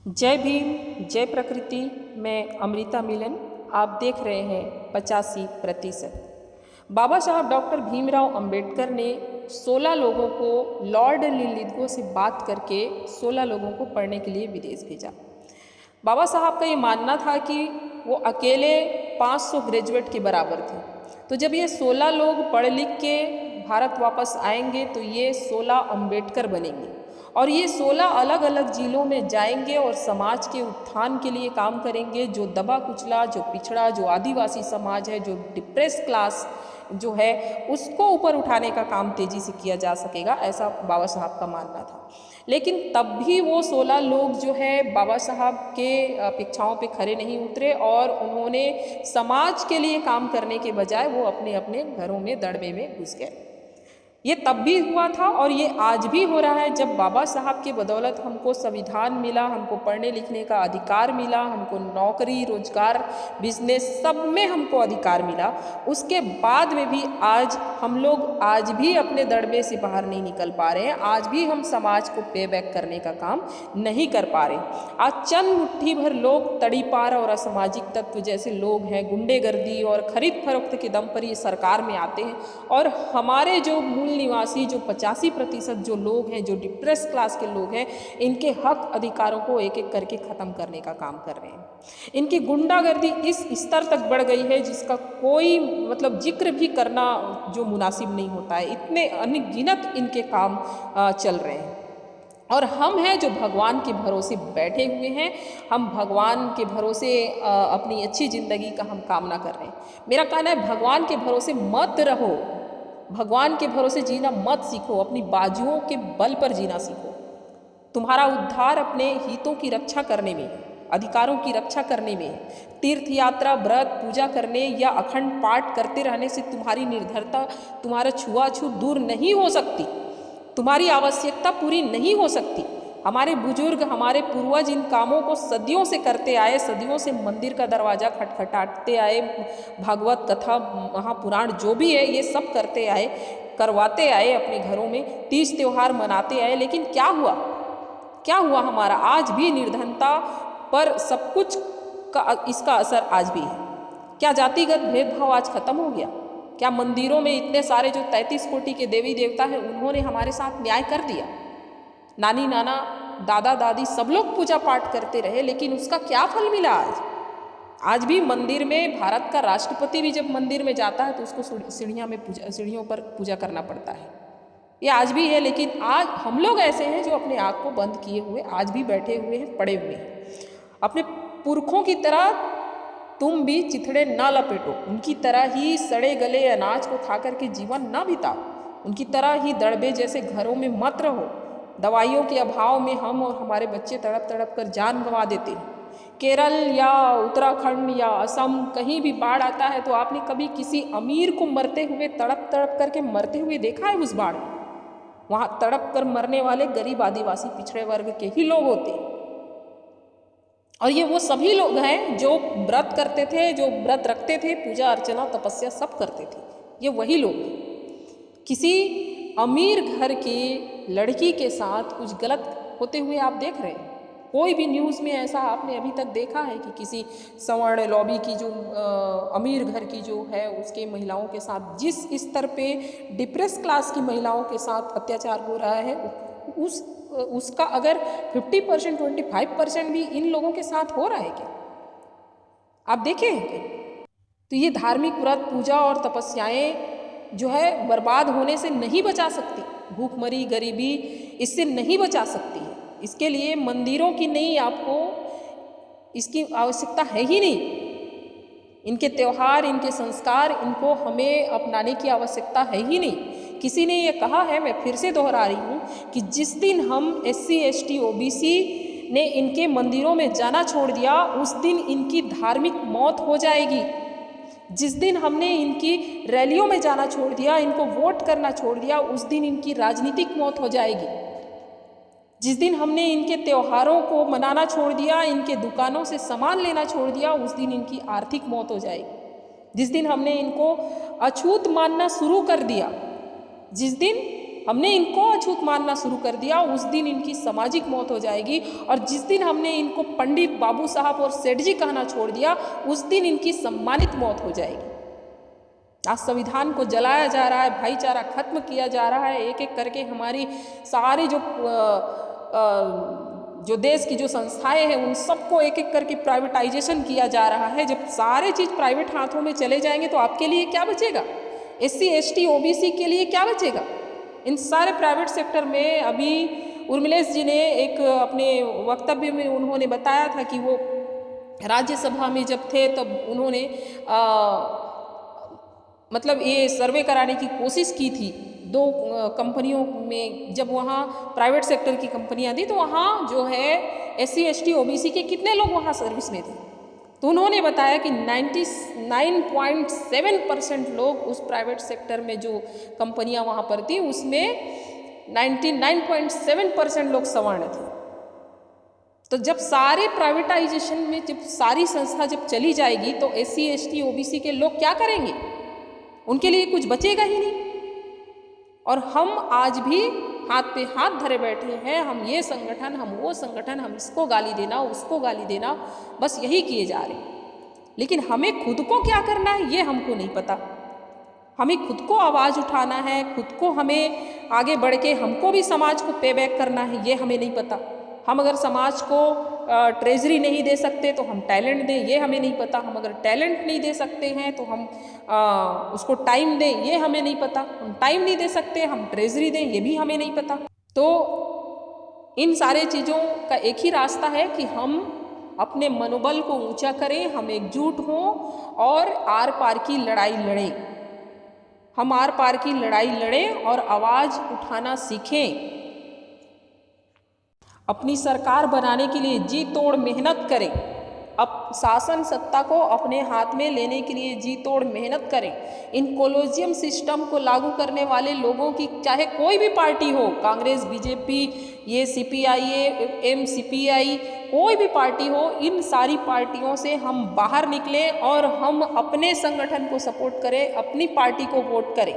जय भीम जय प्रकृति। मैं अमृता मिलन। आप देख रहे हैं 85%। बाबा साहब डॉक्टर भीमराव अंबेडकर ने 16 लोगों को लॉर्ड लिलिथगो से बात करके 16 लोगों को पढ़ने के लिए विदेश भेजा। बाबा साहब का ये मानना था कि वो अकेले 500 ग्रेजुएट के बराबर थे। तो जब ये 16 लोग पढ़ लिख के भारत वापस आएंगे तो ये 16 अंबेडकर बनेंगे और ये 16 अलग अलग जिलों में जाएंगे और समाज के उत्थान के लिए काम करेंगे। जो दबा कुचला, जो पिछड़ा, जो आदिवासी समाज है, जो डिप्रेस क्लास जो है, उसको ऊपर उठाने का काम तेजी से किया जा सकेगा, ऐसा बाबा साहब का मानना था। लेकिन तब भी वो 16 लोग जो है बाबा साहब के अपेक्षाओं पे खरे नहीं उतरे और उन्होंने समाज के लिए काम करने के बजाय वो अपने अपने घरों में दड़बे में घुस गए। ये तब भी हुआ था और ये आज भी हो रहा है। जब बाबा साहब की बदौलत हमको संविधान मिला, हमको पढ़ने लिखने का अधिकार मिला, हमको नौकरी, रोजगार, बिजनेस सब में हमको अधिकार मिला, उसके बाद में भी आज हम लोग आज भी अपने दड़बे से बाहर नहीं निकल पा रहे हैं। आज भी हम समाज को पे बैक करने का काम नहीं कर पा रहे। आज चंद मुट्ठी भर लोग तड़ीपार और असामाजिक तत्व जैसे लोग हैं, गुंडेगर्दी और खरीद फरोख्त के दम पर ये सरकार में आते हैं और हमारे जो मूल निवासी जो 85% जो लोग हैं, जो डिप्रेस क्लास के लोग हैं, इनके हक अधिकारों को एक एक करके ख़त्म करने का काम कर रहे हैं। इनकी गुंडागर्दी इस स्तर तक बढ़ गई है जिसका कोई जिक्र भी करना जो मुनासिब नहीं होता है। इतने अनगिनत इनके काम चल रहे हैं और हम हैं जो भगवान के भरोसे बैठे हुए हैं। हम भगवान के भरोसे अपनी अच्छी ज़िंदगी का हम कामना कर रहे हैं। मेरा कहना है भगवान के भरोसे मत रहो, भगवान के भरोसे जीना मत सीखो, अपनी बाजुओं के बल पर जीना सीखो। तुम्हारा उद्धार अपने हितों की रक्षा करने में है, अधिकारों की रक्षा करने में है। तीर्थ यात्रा, व्रत, पूजा करने या अखंड पाठ करते रहने से तुम्हारी निर्धरता, तुम्हारा छुआछूत दूर नहीं हो सकती, तुम्हारी आवश्यकता पूरी नहीं हो सकती। हमारे बुजुर्ग, हमारे पूर्वज इन कामों को सदियों से करते आए, सदियों से मंदिर का दरवाज़ा खटखटाते आए, भागवत कथा, महापुराण जो भी है ये सब करते आए, करवाते आए, अपने घरों में तीज त्यौहार मनाते आए। लेकिन क्या हुआ? क्या हुआ हमारा? आज भी निर्धनता पर सब कुछ का इसका असर आज भी है। क्या जातिगत भेदभाव आज खत्म हो गया? क्या मंदिरों में इतने सारे जो 33 कोटि के देवी देवता हैं उन्होंने हमारे साथ न्याय कर दिया? नानी नाना, दादा दादी सब लोग पूजा पाठ करते रहे, लेकिन उसका क्या फल मिला आज? आज भी मंदिर में भारत का राष्ट्रपति भी जब मंदिर में जाता है तो उसको सीढ़ियों पर पूजा करना पड़ता है। ये आज भी है। लेकिन आज हम लोग ऐसे हैं जो अपने आँख को बंद किए हुए आज भी बैठे हुए हैं, पड़े हुए हैं। अपने पुरखों की तरह तुम भी चिथड़े ना लपेटो, उनकी तरह ही सड़े गले अनाज को खा करके जीवन ना बिताओ, उनकी तरह ही दड़बे जैसे घरों में मत रहो। दवाइयों के अभाव में हम और हमारे बच्चे तड़प तड़प कर जान गंवा देते हैं। केरल या उत्तराखंड या असम कहीं भी बाढ़ आता है तो आपने कभी किसी अमीर को मरते हुए, तड़प तड़प करके मरते हुए देखा है? उस बाढ़ में वहाँ तड़प कर मरने वाले गरीब, आदिवासी, पिछड़े वर्ग के ही लोग होते हैं। और ये वो सभी लोग हैं जो व्रत करते थे, जो व्रत रखते थे, पूजा अर्चना तपस्या सब करते थे। ये वही लोग किसी अमीर घर की लड़की के साथ कुछ गलत होते हुए आप देख रहे हैं। कोई भी न्यूज़ में ऐसा आपने अभी तक देखा है कि किसी सवर्ण लॉबी की जो अमीर घर की जो है उसके महिलाओं के साथ जिस स्तर पे डिप्रेस क्लास की महिलाओं के साथ अत्याचार हो रहा है उसका अगर 50%, 25% भी इन लोगों के साथ हो रहा है क्या? आप देखें हैं क्या? तो ये धार्मिक व्रत, पूजा और तपस्याएं जो है बर्बाद होने से नहीं बचा सकती। भूखमरी, गरीबी इससे नहीं बचा सकती है। इसके लिए मंदिरों की नहीं, आपको इसकी आवश्यकता है ही नहीं। इनके त्यौहार, इनके संस्कार, इनको हमें अपनाने की आवश्यकता है ही नहीं। किसी ने ये कहा है, मैं फिर से दोहरा रही हूँ कि जिस दिन हम SC, ST, OBC ने इनके मंदिरों में जाना छोड़ दिया उस दिन इनकी धार्मिक मौत हो जाएगी। जिस दिन हमने इनकी रैलियों में जाना छोड़ दिया, इनको वोट करना छोड़ दिया, उस दिन इनकी राजनीतिक मौत हो जाएगी। जिस दिन हमने इनके त्योहारों को मनाना छोड़ दिया, इनके दुकानों से सामान लेना छोड़ दिया, उस दिन इनकी आर्थिक मौत हो जाएगी। जिस दिन हमने इनको अछूत मानना शुरू कर दिया, जिस दिन हमने इनको अछूत मानना शुरू कर दिया, उस दिन इनकी सामाजिक मौत हो जाएगी। और जिस दिन हमने इनको पंडित, बाबू साहब और सेठ जी कहना छोड़ दिया, उस दिन इनकी सम्मानित मौत हो जाएगी। आज संविधान को जलाया जा रहा है, भाईचारा खत्म किया जा रहा है, एक एक करके हमारी सारी जो देश की जो संस्थाएं हैं उन सबको एक एक करके प्राइवेटाइजेशन किया जा रहा है। जब सारे चीज़ प्राइवेट हाथों में चले जाएंगे तो आपके लिए क्या बचेगा? SC ST OBC के लिए क्या बचेगा? इन सारे प्राइवेट सेक्टर में अभी उर्मिलेश जी ने एक अपने वक्तव्य में उन्होंने बताया था कि वो राज्यसभा में जब थे तब उन्होंने मतलब ये सर्वे कराने की कोशिश की थी 2 कंपनियों में। जब वहाँ प्राइवेट सेक्टर की कंपनियाँ थी तो वहाँ जो है SC ST OBC के कितने लोग वहाँ सर्विस में थे, तो उन्होंने बताया कि 99.7% लोग उस प्राइवेट सेक्टर में जो कंपनियाँ वहाँ पर थी उसमें 99.7% लोग सवर्ण थे। तो जब सारे प्राइवेटाइजेशन में जब सारी संस्था जब चली जाएगी तो SC ST OBC के लोग क्या करेंगे? उनके लिए कुछ बचेगा ही नहीं। और हम आज भी हाथ पे हाथ धरे बैठे हैं, हम ये संगठन, हम वो संगठन, हम इसको गाली देना, उसको गाली देना, बस यही किए जा रहे हैं। लेकिन हमें खुद को क्या करना है ये हमको नहीं पता। हमें खुद को आवाज़ उठाना है, खुद को हमें आगे बढ़ के हमको भी समाज को पे बैक करना है, ये हमें नहीं पता। हम अगर समाज को ट्रेजरी नहीं दे सकते तो हम टैलेंट दें, ये हमें नहीं पता। हम अगर टैलेंट नहीं दे सकते हैं तो हम उसको टाइम दें, ये हमें नहीं पता। हम टाइम नहीं दे सकते, हम ट्रेजरी दें, ये भी हमें नहीं पता। तो इन सारे चीज़ों का एक ही रास्ता है कि हम अपने मनोबल को ऊंचा करें, हम एकजुट हों और आर पार की लड़ाई लड़ें। हम आर पार की लड़ाई लड़ें और आवाज़ उठाना सीखें। अपनी सरकार बनाने के लिए जी तोड़ मेहनत करें। अब शासन सत्ता को अपने हाथ में लेने के लिए जी तोड़ मेहनत करें। इन कोलोजियम सिस्टम को लागू करने वाले लोगों की चाहे कोई भी पार्टी हो, कांग्रेस, बीजेपी, ये CPI, CPI, कोई भी पार्टी हो, इन सारी पार्टियों से हम बाहर निकलें और हम अपने संगठन को सपोर्ट करें, अपनी पार्टी को वोट करें।